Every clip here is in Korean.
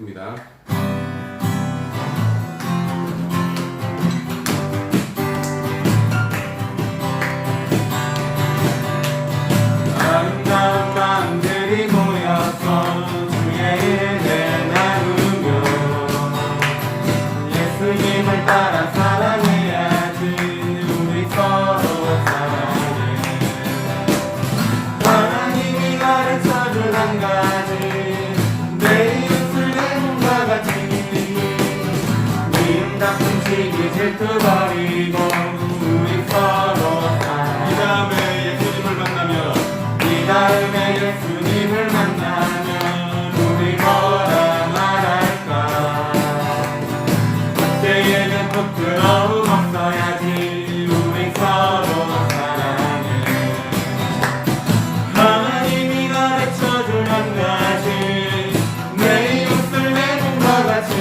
하겠습니다. 아름다운 마음들이 모여서 주의 일을 나누며 예수님을 따라 사랑해야지. 우리 서로 사랑해. 하나님이 가르쳐준 한 가지, 내 이웃을 내 몸과 같이 미움 다툼 시기 질투 버리고 우리 서로 사랑해. 이 다음에 예수님을 만나면 우리 뭐라 말할까? 그때에는 부끄러움 없어야지. 우리 서로 사랑해. 하나님이 가르쳐준 한 가지, 내 이웃을 내 몸과 같이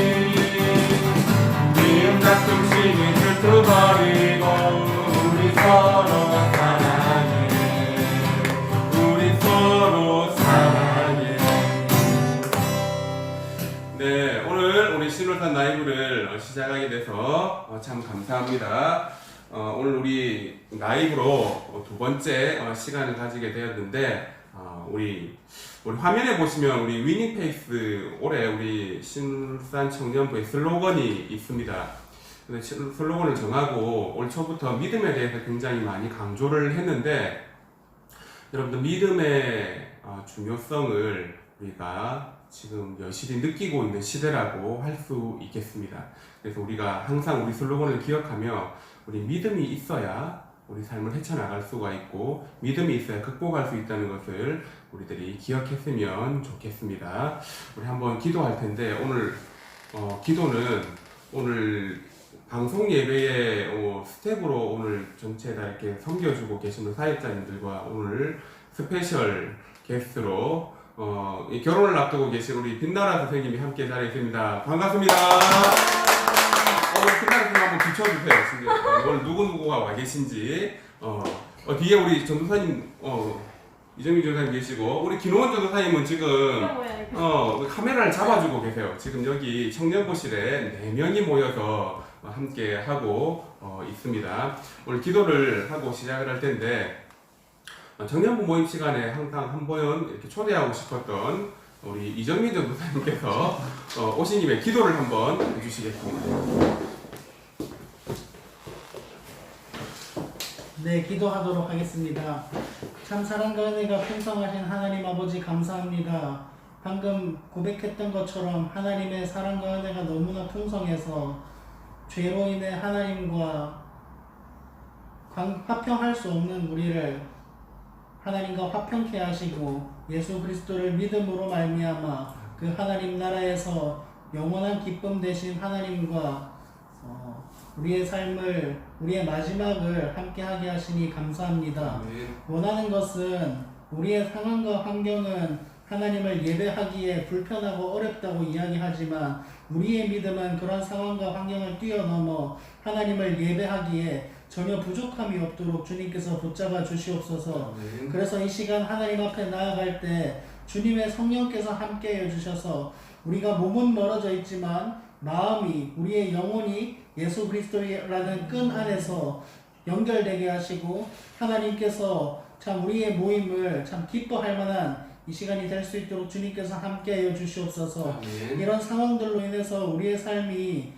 미움 다툼 시기 질투 버리고 우리 서로 사랑해. 서로 사랑해. 네, 오늘 우리 신월산 라이브를 시작하게 돼서 참 감사합니다. 오늘 우리 라이브로 두 번째 시간을 가지게 되었는데, 우리 화면에 보시면 우리 위닝페이스 올해 우리 신울산 청년부의 슬로건이 있습니다. 슬로건을 정하고 올 초부터 믿음에 대해서 굉장히 많이 강조를 했는데, 여러분들 믿음의 중요성을 우리가 지금 여실히 느끼고 있는 시대라고 할 수 있겠습니다. 그래서 우리가 항상 우리 슬로건을 기억하며 우리 믿음이 있어야 우리 삶을 헤쳐나갈 수가 있고 믿음이 있어야 극복할 수 있다는 것을 우리들이 기억했으면 좋겠습니다. 우리 한번 기도할 텐데, 오늘 기도는 오늘 방송 예배의 스텝으로 오늘 전체 다 이렇게 섬겨주고 계시는 사역자님들과 오늘 스페셜 게스트로 결혼을 앞두고 계신 우리 빛나라 선생님이 함께 자리에 있습니다. 반갑습니다. 빛나라 선생님 한번 비춰주세요. 오늘 누구누구가 와 계신지. 뒤에 우리 전도사님 이정민 전도사님 계시고, 우리 김호원 전도사님은 지금 카메라를 잡아주고 계세요. 지금 여기 청년부실에 4명이 모여서 함께 하고 있습니다. 오늘 기도를 하고 시작을 할 텐데, 청년부 모임 시간에 항상 한 번 이렇게 초대하고 싶었던 우리 이정민 전도사님께서 오신 김에 기도를 한번 해주시겠습니다. 네, 기도하도록 하겠습니다. 참 사랑과 은혜가 풍성하신 하나님 아버지 감사합니다. 방금 고백했던 것처럼 하나님의 사랑과 은혜가 너무나 풍성해서 죄로 인해 하나님과 화평할 수 없는 우리를 하나님과 화평케 하시고 예수 그리스도를 믿음으로 말미암아 그 하나님 나라에서 영원한 기쁨 되신 하나님과 우리의 삶을, 우리의 마지막을 함께하게 하시니 감사합니다. 원하는 것은 우리의 상황과 환경은 하나님을 예배하기에 불편하고 어렵다고 이야기하지만 우리의 믿음은 그런 상황과 환경을 뛰어넘어 하나님을 예배하기에 전혀 부족함이 없도록 주님께서 붙잡아 주시옵소서. 그래서 이 시간 하나님 앞에 나아갈 때 주님의 성령께서 함께 해주셔서 우리가 몸은 멀어져 있지만 마음이, 우리의 영혼이 예수 그리스도라는 끈 안에서 연결되게 하시고 하나님께서 참 우리의 모임을 참 기뻐할 만한 이 시간이 될 수 있도록 주님께서 함께하여 주시옵소서. 이런 상황들로 인해서 우리의 삶이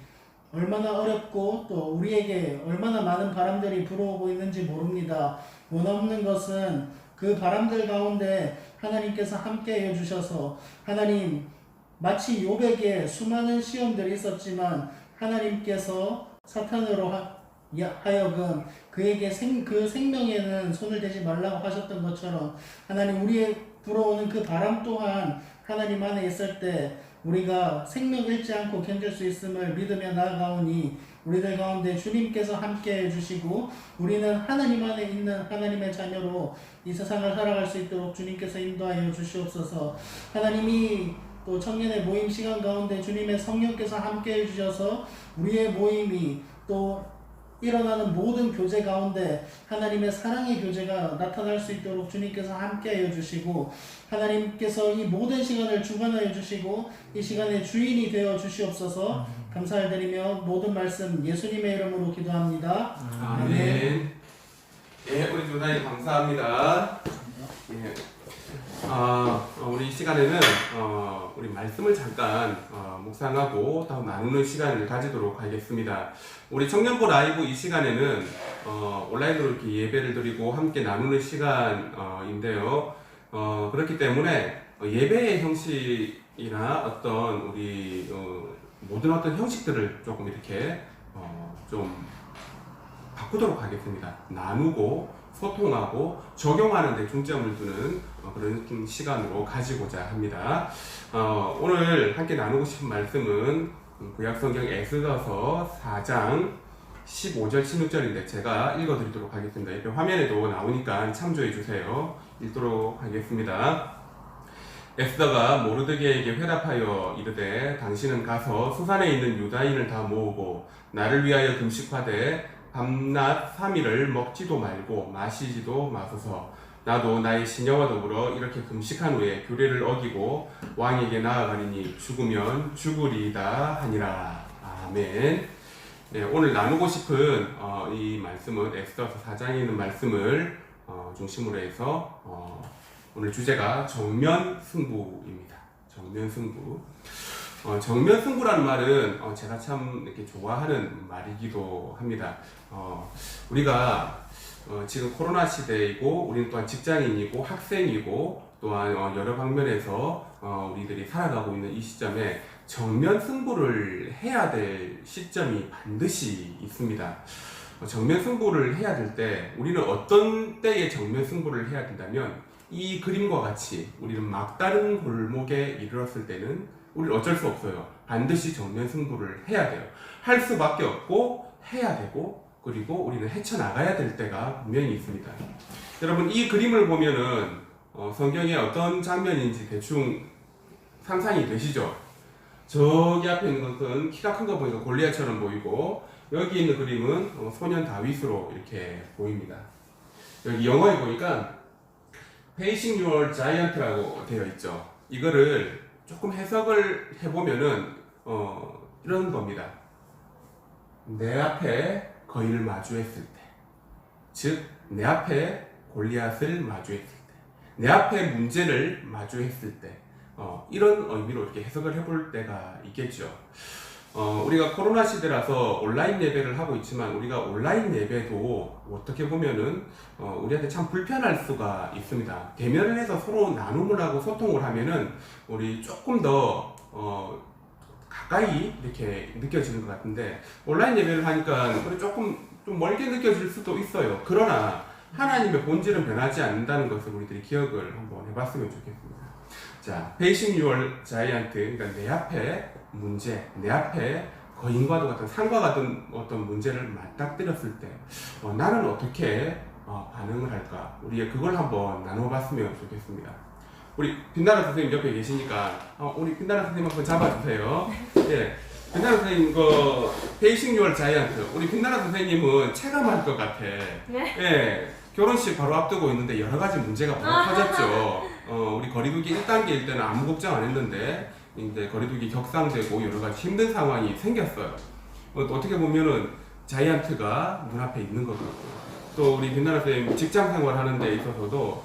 얼마나 어렵고 또 우리에게 얼마나 많은 바람들이 불어오고 있는지 모릅니다. 원없는 것은 그 바람들 가운데 하나님께서 함께하여 주셔서, 하나님 마치 욥에게 수많은 시험들이 있었지만 하나님께서 사탄으로 하여금 그에게 그 생명에는 손을 대지 말라고 하셨던 것처럼 하나님 우리의 불어오는 그 바람 또한 하나님 안에 있을 때 우리가 생명 잃지 않고 견딜 수 있음을 믿으며 나아가오니 우리들 가운데 주님께서 함께 해주시고 우리는 하나님 안에 있는 하나님의 자녀로 이 세상을 살아갈 수 있도록 주님께서 인도하여 주시옵소서. 하나님이 또 청년의 모임 시간 가운데 주님의 성령께서 함께 해주셔서 우리의 모임이 또 일어나는 모든 교제 가운데 하나님의 사랑의 교제가 나타날 수 있도록 주님께서 함께하여 주시고 하나님께서 이 모든 시간을 주관하여 주시고 이 시간의 주인이 되어 주시옵소서. 감사를 드리며 모든 말씀 예수님의 이름으로 기도합니다. 아멘. 예, 우리 조단이 감사합니다. 예. 우리 이 시간에는 우리 말씀을 잠깐 묵상하고 또 나누는 시간을 가지도록 하겠습니다. 우리 청년부 라이브 이 시간에는 온라인으로 이렇게 예배를 드리고 함께 나누는 시간인데요. 그렇기 때문에 예배의 형식이나 어떤 우리 모든 어떤 형식들을 조금 이렇게 좀 바꾸도록 하겠습니다. 나누고 소통하고 적용하는 데 중점을 두는 그런 시간으로 가지고자 합니다. 오늘 함께 나누고 싶은 말씀은 구약성경 에스더서 4장 15절 16절인데 제가 읽어드리도록 하겠습니다. 이렇게 화면에도 나오니까 참조해 주세요. 읽도록 하겠습니다. 에스더가 모르드게에게 회답하여 이르되 당신은 가서 수산에 있는 유다인을 다 모으고 나를 위하여 금식하되 밤낮 3일을 먹지도 말고 마시지도 마소서. 나도 나의 시녀와 더불어 이렇게 금식한 후에 규례를 어기고 왕에게 나아가리니 죽으면 죽으리이다 하니라. 아멘. 네, 오늘 나누고 싶은 이 말씀은 엑스더서 4장에 있는 말씀을 중심으로 해서 오늘 주제가 정면 승부입니다. 정면 승부. 정면 승부라는 말은 제가 참 이렇게 좋아하는 말이기도 합니다. 우리가 지금 코로나 시대이고 우리는 또한 직장인이고 학생이고 또한 여러 방면에서 우리들이 살아가고 있는 이 시점에 정면 승부를 해야 될 시점이 반드시 있습니다. 정면 승부를 해야 될 때 우리는 어떤 때에 정면 승부를 해야 된다면 이 그림과 같이 우리는 막다른 골목에 이르렀을 때는 우리는 어쩔 수 없어요. 반드시 정면 승부를 해야 돼요. 할 수밖에 없고 해야 되고 그리고 우리는 헤쳐나가야 될 때가 분명히 있습니다. 여러분 이 그림을 보면은 성경의 어떤 장면인지 대충 상상이 되시죠? 저기 앞에 있는 것은 키가 큰 거 보니까 골리앗처럼 보이고 여기 있는 그림은 소년 다윗으로 이렇게 보입니다. 여기 영어에 보니까 Facing Your Giant라고 되어 있죠. 이거를 조금 해석을 해보면은 이런 겁니다. 내 앞에 거인을 마주했을 때, 즉 내 앞에 골리앗을 마주했을 때, 내 앞에 문제를 마주했을 때, 이런 의미로 이렇게 해석을 해볼 때가 있겠죠. 우리가 코로나 시대라서 온라인 예배를 하고 있지만 우리가 온라인 예배도 어떻게 보면은 우리한테 참 불편할 수가 있습니다. 대면을 해서 서로 나눔을 하고 소통을 하면은 우리 조금 더 가까이 이렇게 느껴지는 것 같은데 온라인 예배를 하니까 우리 조금 좀 멀게 느껴질 수도 있어요. 그러나 하나님의 본질은 변하지 않는다는 것을 우리들이 기억을 한번 해봤으면 좋겠습니다. 자, Facing Your Giant, 그러니까 내 앞에 문제, 내 앞에 거인과도 같은 산과 같은 어떤 문제를 맞닥뜨렸을 때 나는 어떻게 반응을 할까? 우리 그걸 한번 나눠봤으면 좋겠습니다. 우리 빛나라 선생님 옆에 계시니까 우리 빛나라 선생님 한번 잡아주세요. 예, 빛나라 선생님 그 Facing Your Giant, 우리 빛나라 선생님은 체감할 것 같아. 네? 예, 결혼식 바로 앞두고 있는데 여러 가지 문제가 바로 터졌죠. 우리 거리두기 1단계일 때는 아무 걱정 안 했는데 이제 거리두기 격상되고 여러 가지 힘든 상황이 생겼어요. 어떻게 보면은 자이언트가 눈앞에 있는 것 같고 또 우리 빛나라 선생님 직장 생활하는 데 있어서도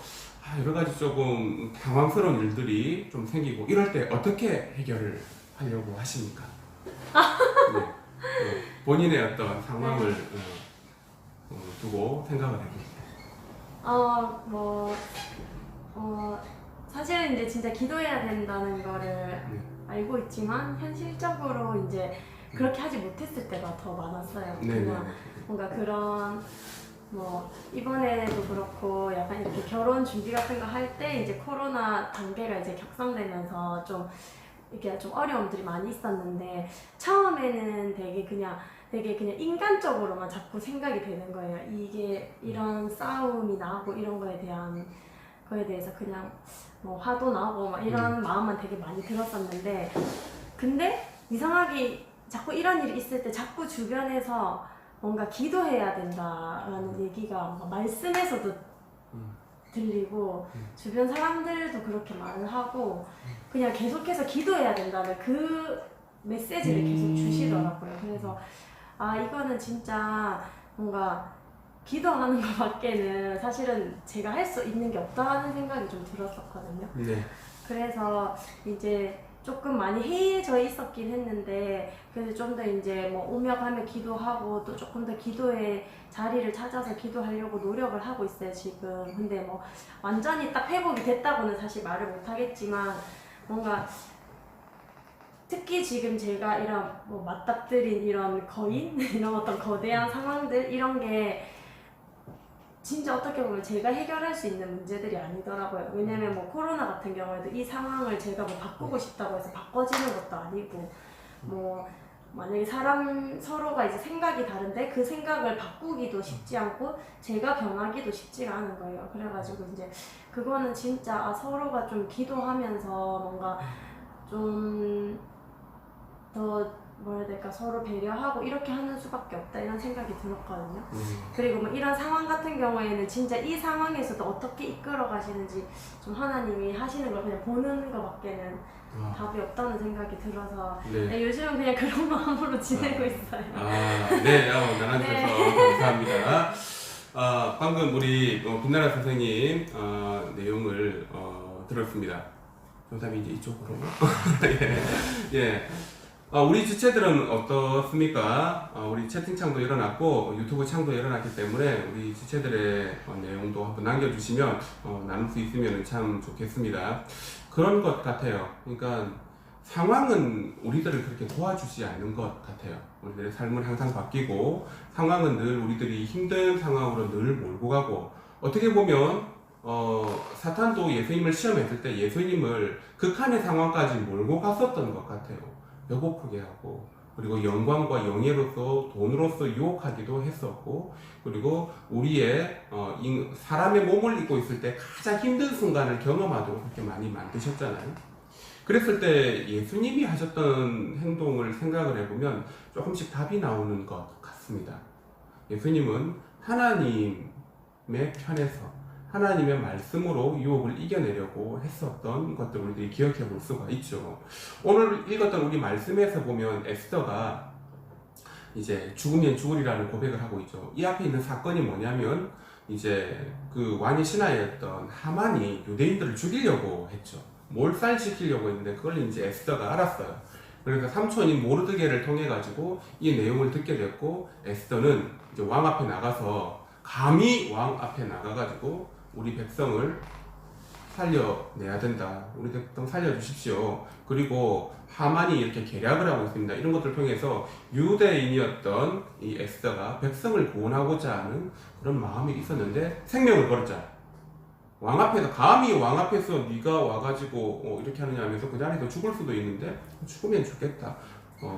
여러 가지 조금 당황스러운 일들이 좀 생기고 이럴 때 어떻게 해결을 하려고 하십니까? 네. 본인의 어떤 상황을 두고 생각을 해보세요. 사실은 이제 진짜 기도해야 된다는 거를 알고 있지만 현실적으로 이제 그렇게 하지 못했을 때가 더 많았어요. 그냥 뭔가 그런 이번에도 그렇고 약간 이렇게 결혼 준비 같은 거 할 때 이제 코로나 단계가 이제 격상되면서 좀 이렇게 좀 어려움들이 많이 있었는데 처음에는 되게 그냥 인간적으로만 자꾸 생각이 되는 거예요. 이게 이런 싸움이 나고 이런 거에 대해서 그냥 화도 나고 막 이런 마음만 되게 많이 들었었는데 근데 이상하게 자꾸 이런 일이 있을 때 자꾸 주변에서 뭔가 기도해야 된다라는 얘기가 뭔가 말씀에서도 들리고 주변 사람들도 그렇게 말을 하고 그냥 계속해서 기도해야 된다는 그 메시지를 계속 주시더라고요. 그래서 아 이거는 진짜 뭔가 기도하는 것밖에는 사실은 제가 할 수 있는 게 없다는 생각이 좀 들었었거든요. 네. 그래서 이제 조금 많이 해이해져 있었긴 했는데 그래서 좀 더 이제 뭐 오며 가며 기도하고 또 조금 더 기도의 자리를 찾아서 기도하려고 노력을 하고 있어요 지금. 근데 뭐 완전히 딱 회복이 됐다고는 사실 말을 못 하겠지만 뭔가 특히 지금 제가 이런 뭐 맞닥뜨린 이런 거인 이런 어떤 거대한 상황들 이런 게 진짜 어떻게 보면 제가 해결할 수 있는 문제들이 아니더라고요. 왜냐면 뭐 코로나 같은 경우에도 이 상황을 제가 뭐 바꾸고 싶다고 해서 바꿔지는 것도 아니고 뭐 만약에 사람 서로가 이제 생각이 다른데 그 생각을 바꾸기도 쉽지 않고 제가 변하기도 쉽지가 않은 거예요. 그래가지고 이제 그거는 진짜 아, 서로가 좀 기도하면서 뭔가 좀 더 뭐라 해야 될까 서로 배려하고 이렇게 하는 수밖에 없다 이런 생각이 들었거든요. 그리고 뭐 이런 상황 같은 경우에는 진짜 이 상황에서도 어떻게 이끌어 가시는지 좀 하나님이 하시는 걸 그냥 보는 것밖에는 답이 없다는 생각이 들어서 네. 네, 요즘은 그냥 그런 마음으로 지내고 있어요. 네, 나눠주셔서 감사합니다. 방금 우리 빛나라 선생님 내용을 들었습니다. 정답이 이제 이쪽으로. 예. 우리 지체들은 어떻습니까? 우리 채팅창도 열어놨고 유튜브 창도 열어놨기 때문에 우리 지체들의 내용도 한번 남겨주시면 나눌 수 있으면 참 좋겠습니다. 그런 것 같아요. 그러니까 상황은 우리들을 그렇게 도와주지 않는 것 같아요. 우리들의 삶은 항상 바뀌고 상황은 늘 우리들이 힘든 상황으로 늘 몰고 가고 어떻게 보면 사탄도 예수님을 시험했을 때 예수님을 극한의 상황까지 몰고 갔었던 것 같아요. 배고프게 하고 그리고 영광과 영예로서 돈으로서 유혹하기도 했었고 그리고 우리의 사람의 몸을 입고 있을 때 가장 힘든 순간을 경험하도록 그렇게 많이 만드셨잖아요. 그랬을 때 예수님이 하셨던 행동을 생각을 해보면 조금씩 답이 나오는 것 같습니다. 예수님은 하나님의 편에서 하나님의 말씀으로 유혹을 이겨내려고 했었던 것들을 우리들이 기억해 볼 수가 있죠. 오늘 읽었던 우리 말씀에서 보면 에스더가 이제 죽으면 죽으리라는 고백을 하고 있죠. 이 앞에 있는 사건이 뭐냐면 이제 그 왕의 신하였던 하만이 유대인들을 죽이려고 했죠. 몰살시키려고 했는데 그걸 이제 에스더가 알았어요. 그래서 삼촌인 모르드게를 통해 가지고 이 내용을 듣게 됐고 에스더는 이제 왕 앞에 나가서 감히 왕 앞에 나가가지고 우리 백성을 살려내야 된다. 우리 백성 살려주십시오. 그리고 하만이 이렇게 계략을 하고 있습니다. 이런 것들을 통해서 유대인이었던 이 에스더가 백성을 구원하고자 하는 그런 마음이 있었는데 생명을 걸었잖아. 왕 앞에서 감히 왕 앞에서 네가 와가지고 이렇게 하느냐 하면서 그 자리에서 죽을 수도 있는데 죽으면 죽겠다.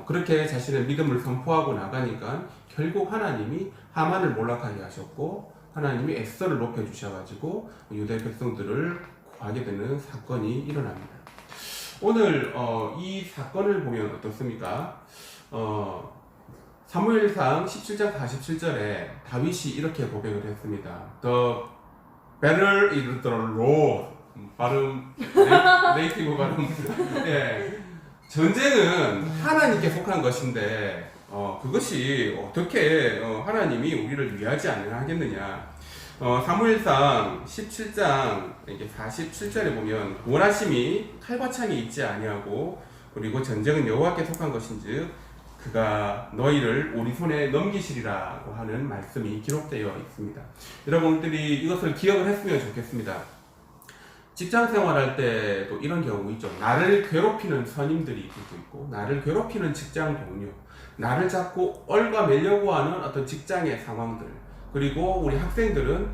그렇게 자신의 믿음을 선포하고 나가니까 결국 하나님이 하만을 몰락하게 하셨고 하나님이 에스더를 높여주셔가지고 유대 백성들을 구하게 되는 사건이 일어납니다. 오늘 이 사건을 보면 어떻습니까? 사무엘상 17장 47절에 다윗이 이렇게 고백을 했습니다. The battle is the Lord. 발음 네이티브 발음. 예. 전쟁은 하나님께 속한 것인데 그것이 어떻게 하나님이 우리를 위하지 않으겠느냐. 사무엘상 17장 47절에 보면 원하심이 칼과 창이 있지 아니하고 그리고 전쟁은 여호와께 속한 것인즉 그가 너희를 우리 손에 넘기시리라고 하는 말씀이 기록되어 있습니다. 여러분들이 이것을 기억을 했으면 좋겠습니다. 직장 생활할 때도 이런 경우 있죠. 나를 괴롭히는 선임들이 있고 나를 괴롭히는 직장 동료, 나를 자꾸 얽어매려고 하는 어떤 직장의 상황들, 그리고 우리 학생들은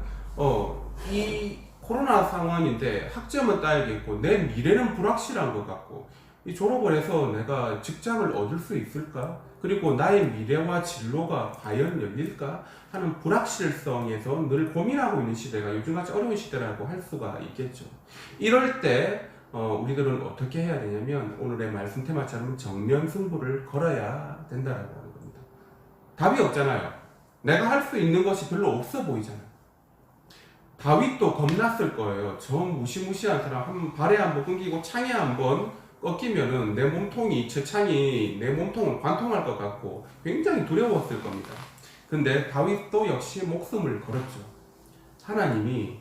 이 코로나 상황인데 학점은 따야겠고 내 미래는 불확실한 것 같고 이 졸업을 해서 내가 직장을 얻을 수 있을까? 그리고 나의 미래와 진로가 과연 열릴까? 하는 불확실성에서 늘 고민하고 있는 시대가 요즘같이 어려운 시대라고 할 수가 있겠죠. 이럴 때 우리들은 어떻게 해야 되냐면 오늘의 말씀 테마처럼 정면 승부를 걸어야 된다라고 하는 겁니다. 답이 없잖아요. 내가 할 수 있는 것이 별로 없어 보이잖아요. 다윗도 겁났을 거예요. 저 무시무시한 사람 발에 한번 끊기고 창에 한번 꺾이면은 내 몸통이, 저 창이 내 몸통을 관통할 것 같고 굉장히 두려웠을 겁니다. 근데 다윗도 역시 목숨을 걸었죠. 하나님이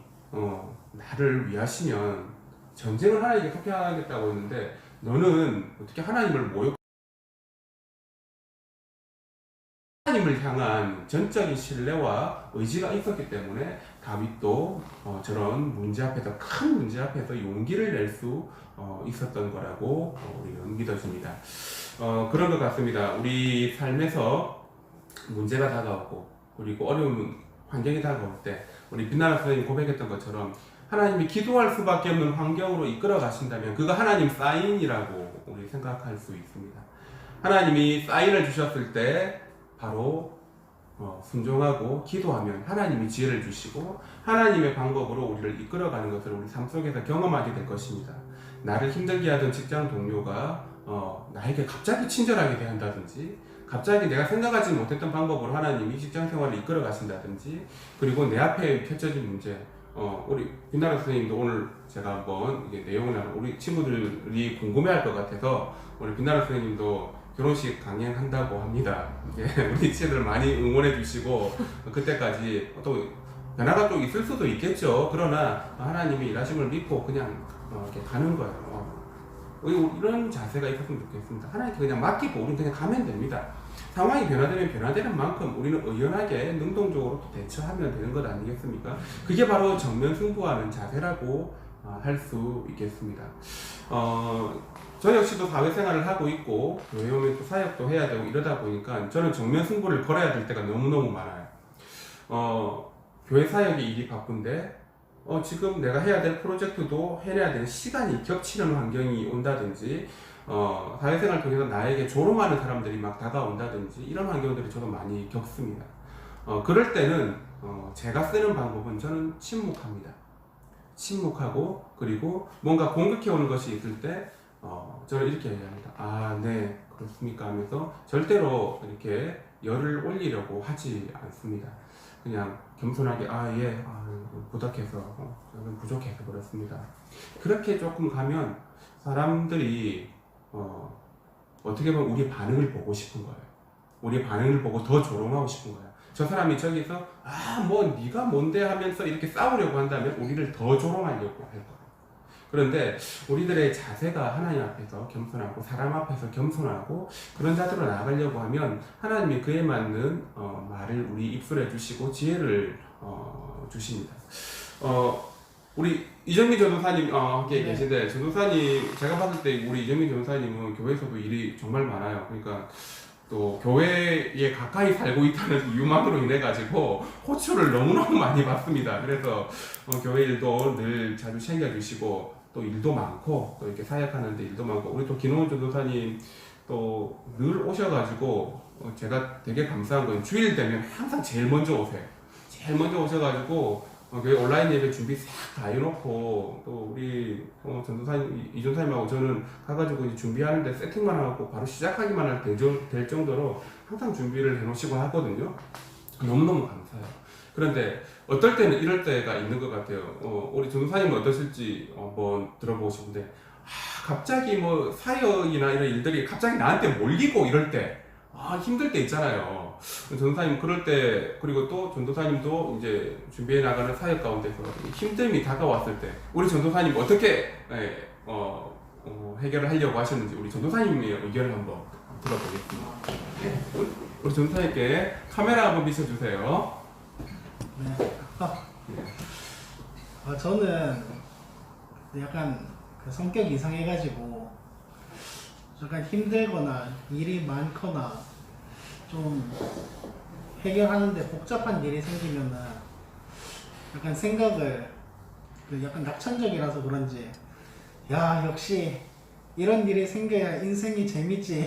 나를 위하시면 전쟁을 하나님께 속해하겠다고 했는데 너는 어떻게 하나님을 모욕 하나님을 향한 전적인 신뢰와 의지가 있었기 때문에 다윗도 저런 문제 앞에서, 큰 문제 앞에서 용기를 낼 수 있었던 거라고 우리는 믿어집니다. 그런 것 같습니다. 우리 삶에서 문제가 다가오고 그리고 어려운 환경이 다가올 때 우리 빛나는 선생님이 고백했던 것처럼 하나님이 기도할 수밖에 없는 환경으로 이끌어 가신다면 그거 하나님 사인이라고 우리 생각할 수 있습니다. 하나님이 사인을 주셨을 때 바로 순종하고 기도하면 하나님이 지혜를 주시고 하나님의 방법으로 우리를 이끌어가는 것을 우리 삶 속에서 경험하게 될 것입니다. 나를 힘들게 하던 직장 동료가 나에게 갑자기 친절하게 대한다든지 갑자기 내가 생각하지 못했던 방법으로 하나님이 직장 생활을 이끌어 가신다든지 그리고 내 앞에 펼쳐진 문제 우리 빛나는 선생님도 오늘 제가 한번 이게 내용을 우리 친구들이 궁금해할 것 같아서 우리 빛나는 선생님도 결혼식 강행한다고 합니다. 우리 친구들 많이 응원해 주시고 그때까지 또 변화가 또 있을 수도 있겠죠. 그러나 하나님이 일하심을 믿고 그냥 이렇게 가는 거예요. 이런 자세가 있었으면 좋겠습니다. 하나님께 그냥 맡기고 우리는 그냥 가면 됩니다. 상황이 변화되면 변화되는 만큼 우리는 의연하게 능동적으로 또 대처하면 되는 것 아니겠습니까? 그게 바로 정면 승부하는 자세라고 할 수 있겠습니다. 저 역시도 사회생활을 하고 있고 교회 오면 또 사역도 해야 되고 이러다 보니까 저는 정면 승부를 걸어야 될 때가 너무너무 많아요. 교회 사역이 일이 바쁜데 지금 내가 해야 될 프로젝트도 해내야 되는 시간이 겹치는 환경이 온다든지 사회생활 통해서 나에게 조롱하는 사람들이 막 다가온다든지 이런 환경들이 저도 많이 겪습니다. 그럴 때는 제가 쓰는 방법은 저는 침묵합니다. 침묵하고 그리고 뭔가 공격해 오는 것이 있을 때 저는 이렇게 얘기합니다. 아, 네, 그렇습니까? 하면서 절대로 이렇게 열을 올리려고 하지 않습니다. 그냥 겸손하게 부족해서 저는 부족해서 그렇습니다. 그렇게 조금 가면 사람들이 어떻게 보면 우리 반응을 보고 싶은 거예요. 우리 반응을 보고 더 조롱하고 싶은 거예요. 저 사람이 저기서 네가 뭔데 하면서 이렇게 싸우려고 한다면 우리를 더 조롱하려고 할 거예요. 그런데 우리들의 자세가 하나님 앞에서 겸손하고 사람 앞에서 겸손하고 그런 자세로 나아가려고 하면 하나님이 그에 맞는 말을 우리 입술에 주시고 지혜를 주십니다. 우리 이정민 전도사님 함께 계신데 전도사님 제가 봤을 때 우리 이정민 전도사님은 교회에서도 일이 정말 많아요. 그러니까 또 교회에 가까이 살고 있다는 이유만으로 인해 가지고 호출을 너무너무 많이 받습니다. 그래서 교회 일도 늘 자주 챙겨주시고 또 일도 많고 또 이렇게 사역하는데 일도 많고 우리 또 김홍훈 전도사님 또 늘 오셔가지고 제가 되게 감사한 건 주일 되면 항상 제일 먼저 오세요. 제일 먼저 오셔가지고 교회 온라인 예배 준비 싹 다 해놓고 또 우리 전도사님 이전사님하고 저는 가가지고 이제 준비하는데 세팅만 하고 바로 시작하기만 될 정도로 항상 준비를 해놓으시고 하거든요. 너무너무 감사해요. 그런데 어떨 때는 이럴 때가 있는 것 같아요. 우리 전도사님은 어떠실지 한번 들어보고 싶은데 갑자기 사역이나 이런 일들이 갑자기 나한테 몰리고 이럴 때 힘들 때 있잖아요. 전도사님 그럴 때 그리고 또 전도사님도 이제 준비해 나가는 사역 가운데서 힘듦이 다가왔을 때 우리 전도사님 어떻게 해결을 하려고 하셨는지 우리 전도사님의 의견을 한번 들어보겠습니다. 우리 전도사님께 카메라 한번 비춰주세요. 네. 저는 약간 그 성격이 이상해가지고 약간 힘들거나 일이 많거나 좀 해결하는데 복잡한 일이 생기면은 약간 생각을 약간 낙천적이라서 그런지 역시 이런 일이 생겨야 인생이 재밌지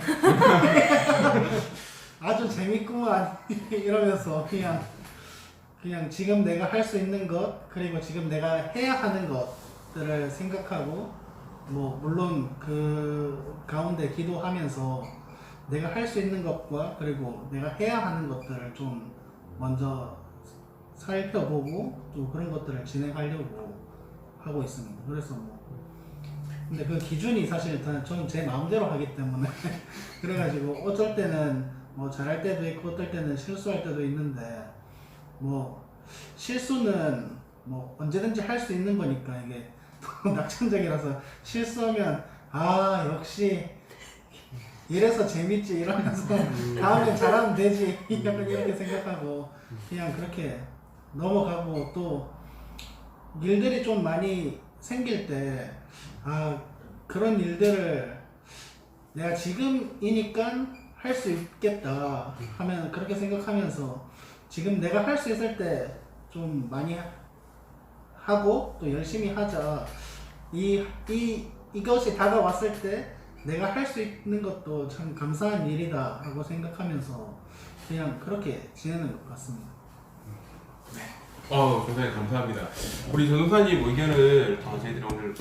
아주 재밌구만 이러면서 그냥 지금 내가 할 수 있는 것 그리고 지금 내가 해야 하는 것들을 생각하고 물론 그 가운데 기도하면서 내가 할 수 있는 것과 그리고 내가 해야 하는 것들을 좀 먼저 살펴보고 또 그런 것들을 진행하려고 하고 있습니다. 그래서 근데 그 기준이 사실 저는 제 마음대로 하기 때문에 그래가지고 어쩔 때는 잘할 때도 있고 어떨 때는 실수할 때도 있는데 실수는 언제든지 할 수 있는 거니까 이게 낙천적이라서 실수하면 역시 이래서 재밌지 이러면서 다음엔 잘하면 되지 약간 이렇게 생각하고 그냥 그렇게 넘어가고 또 일들이 좀 많이 생길 때 그런 일들을 내가 지금이니까 할 수 있겠다 하면 그렇게 생각하면서 지금 내가 할 수 있을 때 좀 많이 하고 또 열심히 하자. 이것이 다가왔을 때 내가 할 수 있는 것도 참 감사한 일이다 라고 생각하면서 그냥 그렇게 지내는 것 같습니다. 전도사님 감사합니다. 우리 전도사님 의견을 저희들이 오늘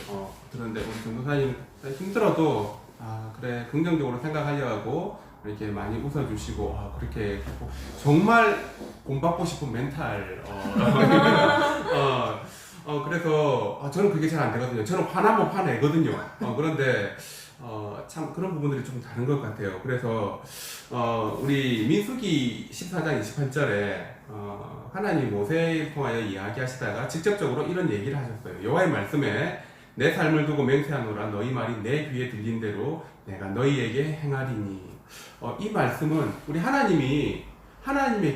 들었는데 우리 전도사님 힘들어도 그래 긍정적으로 생각하려 하고 이렇게 많이 웃어주시고 그렇게 정말 본받고 싶은 멘탈 그래서 저는 그게 잘 안 되거든요. 저는 화나면 화내거든요. 그런데 참 그런 부분들이 좀 다른 것 같아요. 그래서 우리 민수기 14장 28절에 하나님 모세를 통하여 이야기하시다가 직접적으로 이런 얘기를 하셨어요. 여호와의 말씀에 내 삶을 두고 맹세하노라 너희 말이 내 귀에 들린 대로 내가 너희에게 행하리니. 이 말씀은 우리 하나님의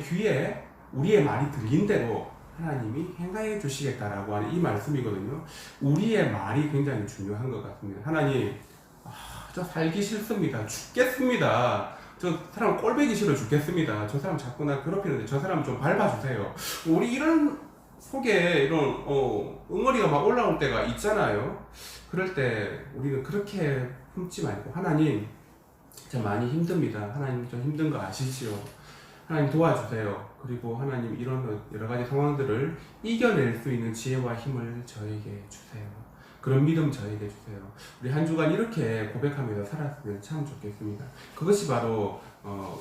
귀에 우리의 말이 들린 대로 하나님이 행하여 주시겠다라고 하는 이 말씀이거든요. 우리의 말이 굉장히 중요한 것 같습니다. 하나님, 저 살기 싫습니다. 죽겠습니다. 저 사람 꼴배기 싫어 죽겠습니다. 저 사람 자꾸 나 괴롭히는데 저 사람 좀 밟아주세요. 우리 이런 속에 이런 응어리가 막 올라올 때가 있잖아요. 그럴 때 우리는 그렇게 품지 말고 하나님, 저 많이 힘듭니다. 하나님 좀 힘든 거 아시지요? 하나님 도와주세요. 그리고 하나님 이런 여러 가지 상황들을 이겨낼 수 있는 지혜와 힘을 저에게 주세요. 그런 믿음 저에게 주세요. 우리 한 주간 이렇게 고백하면서 살았으면 참 좋겠습니다. 그것이 바로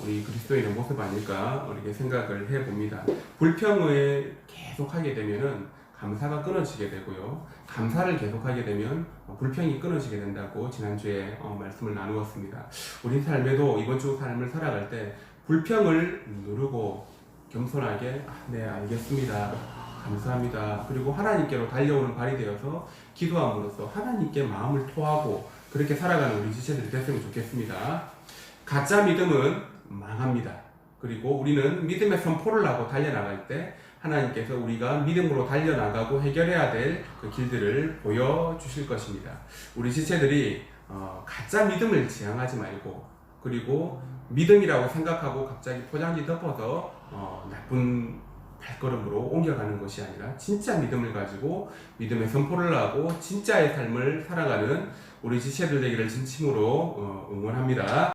우리 그리스도인의 모습 아닐까 이렇게 생각을 해봅니다. 불평을 계속하게 되면은 감사가 끊어지게 되고요. 감사를 계속하게 되면 불평이 끊어지게 된다고 지난주에 말씀을 나누었습니다. 우리 삶에도 이번 주 삶을 살아갈 때 불평을 누르고 겸손하게 네 알겠습니다. 감사합니다. 그리고 하나님께로 달려오는 발이 되어서 기도함으로써 하나님께 마음을 토하고 그렇게 살아가는 우리 지체들이 됐으면 좋겠습니다. 가짜 믿음은 망합니다. 그리고 우리는 믿음의 선포를 하고 달려나갈 때 하나님께서 우리가 믿음으로 달려나가고 해결해야 될 그 길들을 보여주실 것입니다. 우리 지체들이 가짜 믿음을 지향하지 말고 그리고 믿음이라고 생각하고 갑자기 포장지 덮어서 나쁜 발걸음으로 옮겨가는 것이 아니라 진짜 믿음을 가지고 믿음의 선포를 하고 진짜의 삶을 살아가는 우리 지체들 되기를 진심으로 응원합니다.